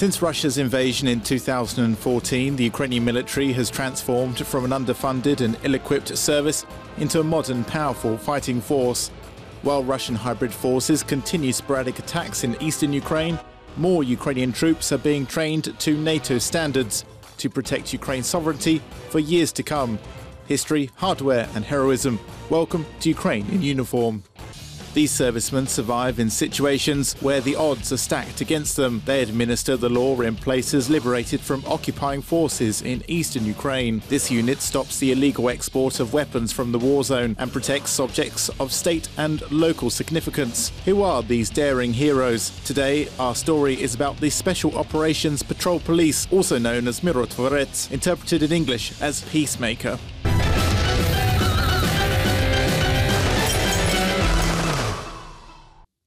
Since Russia's invasion in 2014, the Ukrainian military has transformed from an underfunded and ill-equipped service into a modern, powerful fighting force. While Russian hybrid forces continue sporadic attacks in eastern Ukraine, more Ukrainian troops are being trained to NATO standards to protect Ukraine's sovereignty for years to come. History, hardware and heroism. Welcome to Ukraine in uniform. These servicemen survive in situations where the odds are stacked against them. They administer the law in places liberated from occupying forces in eastern Ukraine. This unit stops the illegal export of weapons from the war zone and protects objects of state and local significance. Who are these daring heroes? Today, our story is about the Special Operations Patrol Police, also known as Myrotvorets, interpreted in English as peacemaker.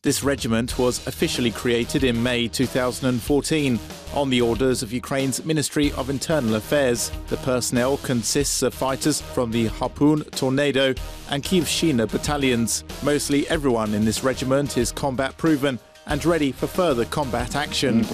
This regiment was officially created in May 2014 on the orders of Ukraine's Ministry of Internal Affairs. The personnel consists of fighters from the Harpoon, Tornado and Kievshchina battalions. Mostly everyone in this regiment is combat proven and ready for further combat action.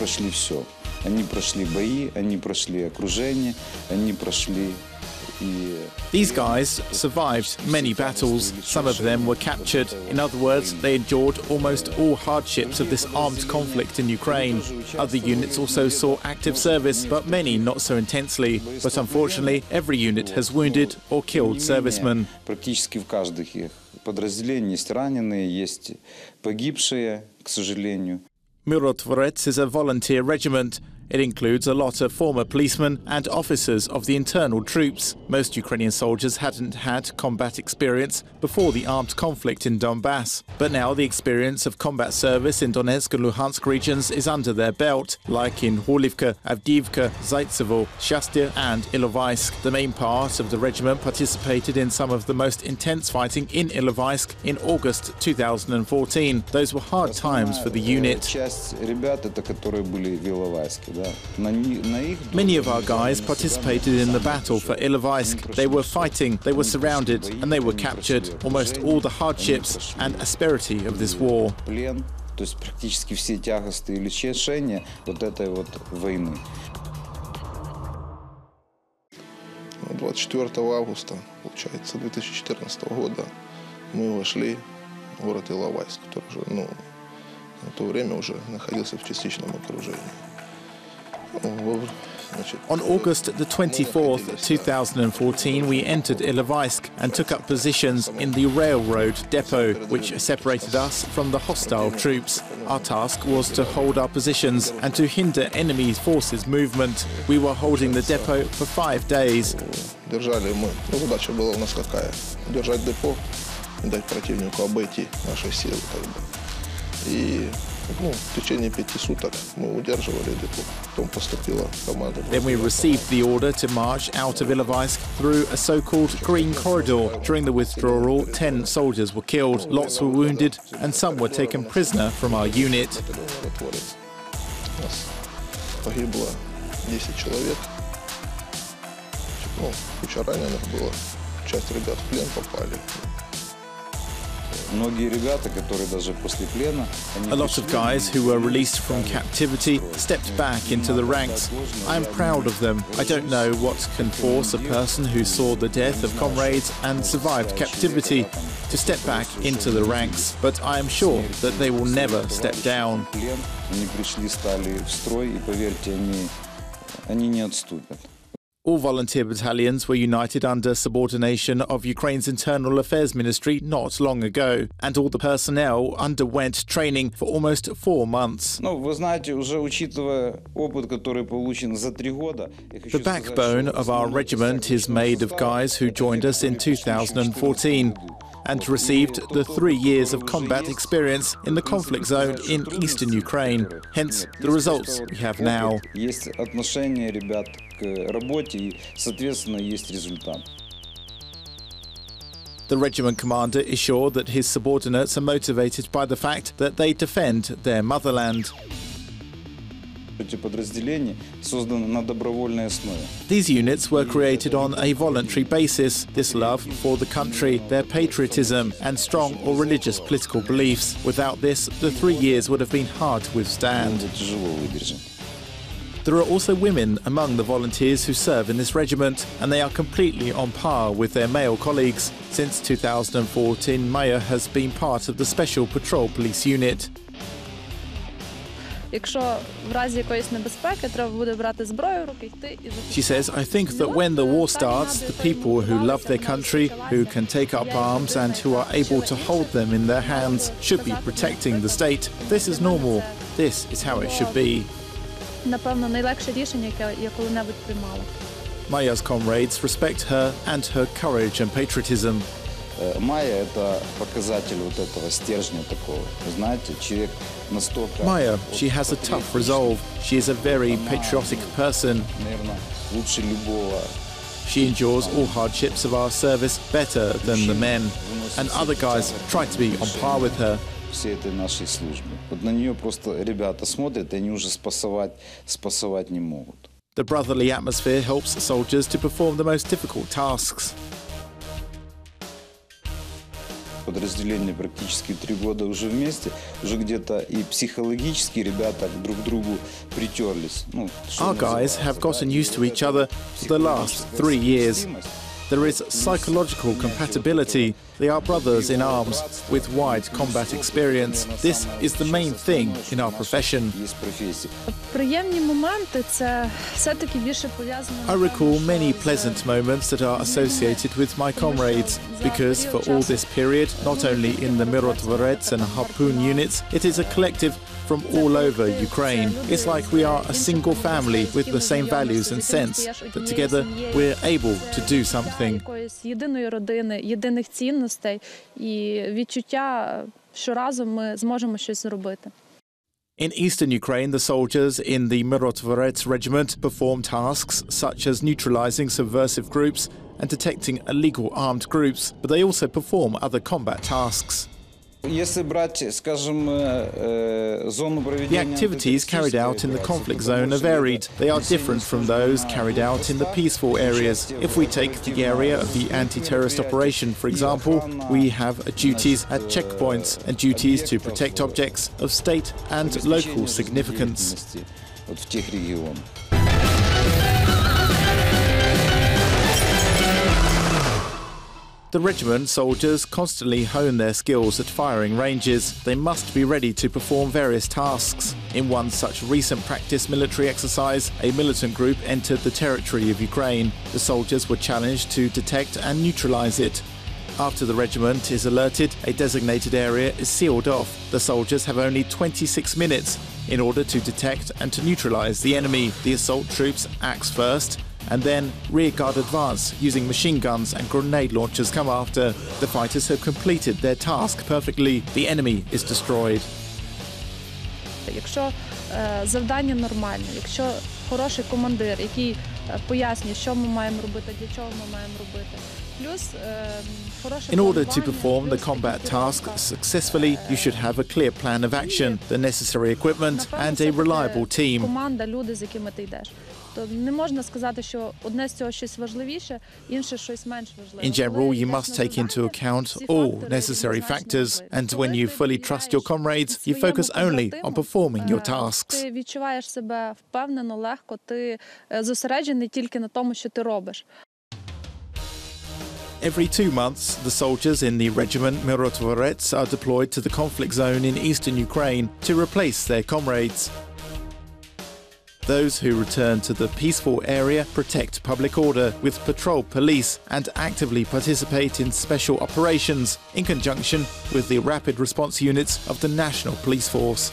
These guys survived many battles. Some of them were captured. In other words, they endured almost all hardships of this armed conflict in Ukraine. Other units also saw active service, but many not so intensely. But unfortunately, every unit has wounded or killed servicemen. Myrotvorets is a volunteer regiment. It includes a lot of former policemen and officers of the internal troops. Most Ukrainian soldiers hadn't had combat experience before the armed conflict in Donbass. But now the experience of combat service in Donetsk and Luhansk regions is under their belt, like in Horlivka, Avdiivka, Zaitsevo, Shastya and Ilovaisk. The main part of the regiment participated in some of the most intense fighting in Ilovaisk in August 2014. Those were hard times for the unit. Many of our guys participated in the battle for Ilovaisk. They were fighting, they were surrounded and they were captured. Almost all the hardships and asperity of this war. 24 августа, получается, 2014 года мы вошли в город Иловайск, который уже, на то время уже находился в частичном окружении. On August the 24th, 2014, we entered Ilovaisk and took up positions in the railroad depot, which separated us from the hostile troops. Our task was to hold our positions and to hinder enemy forces' movement. We were holding the depot for 5 days. Держали мы. Задача была у нас какая? Держать депо, дать противнику обойти наши силы. И в течение 5 суток мы удерживали депо. Потом поступила команда. Then we received the order to march out of Ilovaisk through a so-called green corridor. During the withdrawal, 10 soldiers were killed, lots were wounded, and some were taken prisoner from our unit. У нас погибло 10 человек. Куча раненых было. Часть ребят в плен попали. A lot of guys who were released from captivity stepped back into the ranks. I am proud of them. I don't know what can force a person who saw the death of comrades and survived captivity to step back into the ranks, but I am sure that they will never step down. All volunteer battalions were united under subordination of Ukraine's Internal Affairs Ministry not long ago, and all the personnel underwent training for almost 4 months. The backbone of our regiment is made of guys who joined us in 2014 and received the 3 years of combat experience in the conflict zone in eastern Ukraine. Hence, the results we have now. The regiment commander is sure that his subordinates are motivated by the fact that they defend their motherland. These units were created on a voluntary basis. This love for the country, their patriotism and strong or religious political beliefs. Without this, the 3 years would have been hard to withstand. There are also women among the volunteers who serve in this regiment, and they are completely on par with their male colleagues. Since 2014, Maya has been part of the Special Patrol Police Unit. She says, I think that when the war starts, the people who love their country, who can take up arms and who are able to hold them in their hands should be protecting the state. This is normal. This is how it should be. Maya's comrades respect her and her courage and patriotism. Maya Maya, she has a tough resolve. She is a very patriotic person. She endures all hardships of our service better than the men, and other guys try to be on par with her. Всей этой нашей службе. Вот на нее просто ребята смотрят, и они уже спасовать не могут. The brotherly atmosphere helps soldiers to perform the most difficult tasks. Подразделение практически 3 года уже вместе, уже где-то и психологически ребята друг к другу притерлись. Our guys have gotten used to each other for the last 3 years. There is psychological compatibility. They are brothers in arms with wide combat experience. This is the main thing in our profession. I recall many pleasant moments that are associated with my comrades, because for all this period, not only in the Myrotvorets and harpoon units, it is a collective from all over Ukraine. It's like we are a single family with the same values and sense, that together we're able to do something. In eastern Ukraine, the soldiers in the Myrotvorets regiment perform tasks such as neutralizing subversive groups and detecting illegal armed groups, but they also perform other combat tasks. The activities carried out in the conflict zone are varied. They are different from those carried out in the peaceful areas. If we take the area of the anti-terrorist operation, for example, we have duties at checkpoints and duties to protect objects of state and local significance. The regiment soldiers constantly hone their skills at firing ranges. They must be ready to perform various tasks. In one such recent practice military exercise, a militant group entered the territory of Ukraine. The soldiers were challenged to detect and neutralize it. After the regiment is alerted, a designated area is sealed off. The soldiers have only 26 minutes in order to detect and to neutralize the enemy. The assault troops axe first, and then rearguard advance using machine guns and grenade launchers come after. The fighters have completed their task perfectly. The enemy is destroyed. Якщо завдання нормальне, якщо хороший командир, який пояснює, що ми маємо робити, для чого ми маємо робити. In order to perform the combat task successfully, you should have a clear plan of action, the necessary equipment, and a reliable team. In general, you must take into account all necessary factors, and when you fully trust your comrades, you focus only on performing your tasks. Every 2 months, the soldiers in the regiment Myrotvorets are deployed to the conflict zone in eastern Ukraine to replace their comrades. Those who return to the peaceful area protect public order with patrol police and actively participate in special operations in conjunction with the rapid response units of the National Police Force.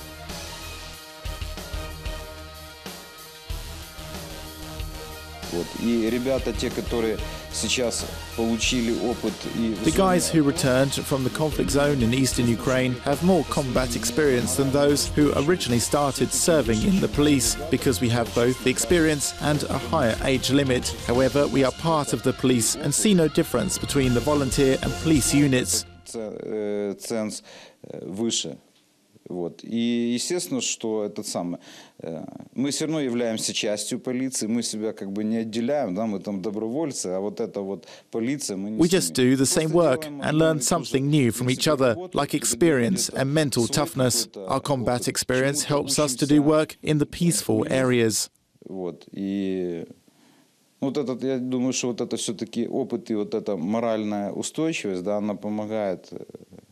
The guys who returned from the conflict zone in eastern Ukraine have more combat experience than those who originally started serving in the police, because we have both the experience and a higher age limit. However, we are part of the police and see no difference between the volunteer and police units. Вот. И естественно, что мы все равно являемся частью полиции, мы себя как бы не отделяем, да, мы там добровольцы, а вот эта вот полиция мы не. We just do the same work and learn something new from each other, like experience and mental toughness. Our combat experience helps us to do work in the peaceful areas. Вот. И вот этот, я думаю, что вот это все-таки опыт и вот эта моральная устойчивость, да, она помогает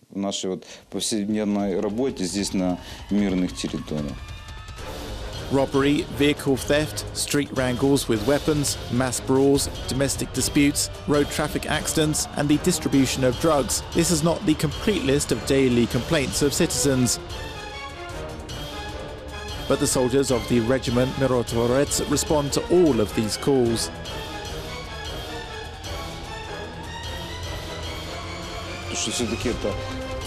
в нашей вот повседневной работе здесь на мирных территориях. Robbery, vehicle theft, street wrangles with weapons, mass brawls, domestic disputes, road traffic accidents and the distribution of drugs. This is not the complete list of daily complaints of citizens. But the soldiers of the regiment Myrotvorets respond to all of these calls. Потому что все-таки это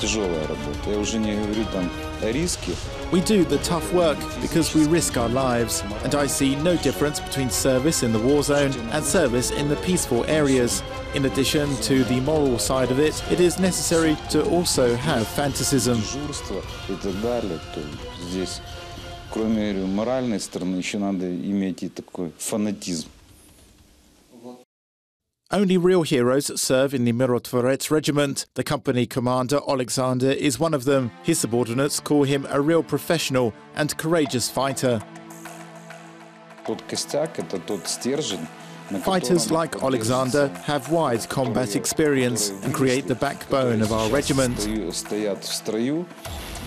тяжелая работа. Я уже не говорю там о риске. We do the tough work because we risk our lives, and I see no difference between service in the war zone and service in the peaceful areas. In addition to the moral side of it, it is necessary to also have fanaticism. Дежурство и так далее. То здесь, кроме моральной стороны, еще надо иметь и такой фанатизм. Only real heroes serve in the Myrotvorets regiment. The company commander, Alexander, is one of them. His subordinates call him a real professional and courageous fighter. Тот костяк, это тот стержень. Fighters like Alexander have wide combat experience and create the backbone of our regiment. Стоят в строю,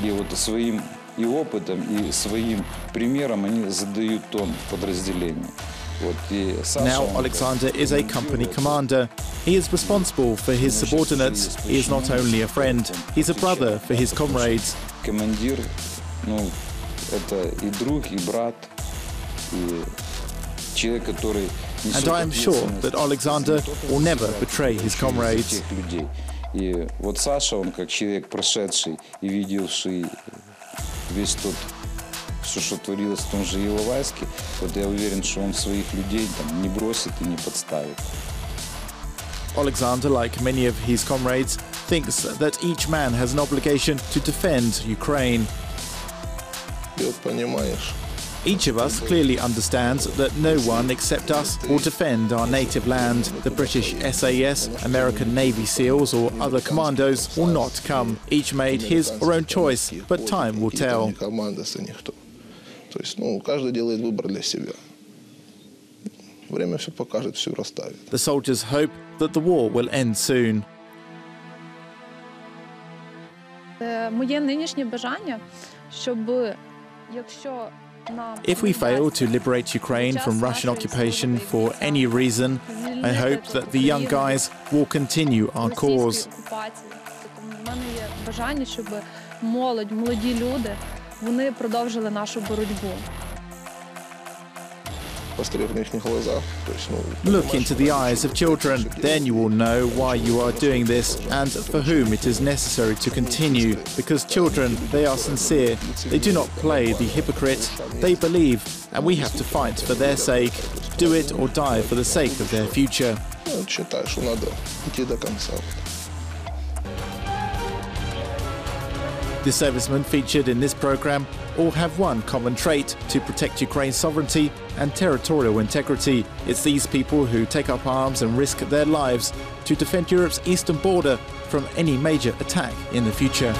и вот своим и опытом, и своим примером они задают тон в подразделении. Now Alexander is a company commander. He is responsible for his subordinates. He is not only a friend, he's a brother for his comrades. Командир, ну, это и друг, и брат, и человек, который And I am sure that Alexander will never betray his comrades. И вот Саша, он как человек прошедший и видевший весь тот все, что творилось в том же Иловайске, вот я уверен, что он своих людей там не бросит и не подставит. Alexander, like many of his comrades, thinks that each man has an obligation to defend Ukraine. Each of us clearly understands that no one except us will defend our native land. The British SAS, American Navy SEALs or other commandos will not come. Each made his or own choice, but time will tell. То есть, ну, каждый делает выбор для себя. Время все покажет, все расставит. The soldiers hope that the war will end soon. Моє нинішнє бажання, щоб якщо If we fail to liberate Ukraine from Russian occupation for any reason, I hope that the young guys will continue our cause. У мене є бажання, щоб молоді люди, вони продовжили нашу боротьбу. Look into the eyes of children, then you will know why you are doing this and for whom it is necessary to continue. Because children, they are sincere, they do not play the hypocrite, they believe, and we have to fight for their sake, do it or die for the sake of their future. The servicemen featured in this program all have one common trait: to protect Ukraine's sovereignty and territorial integrity. It's these people who take up arms and risk their lives to defend Europe's eastern border from any major attack in the future.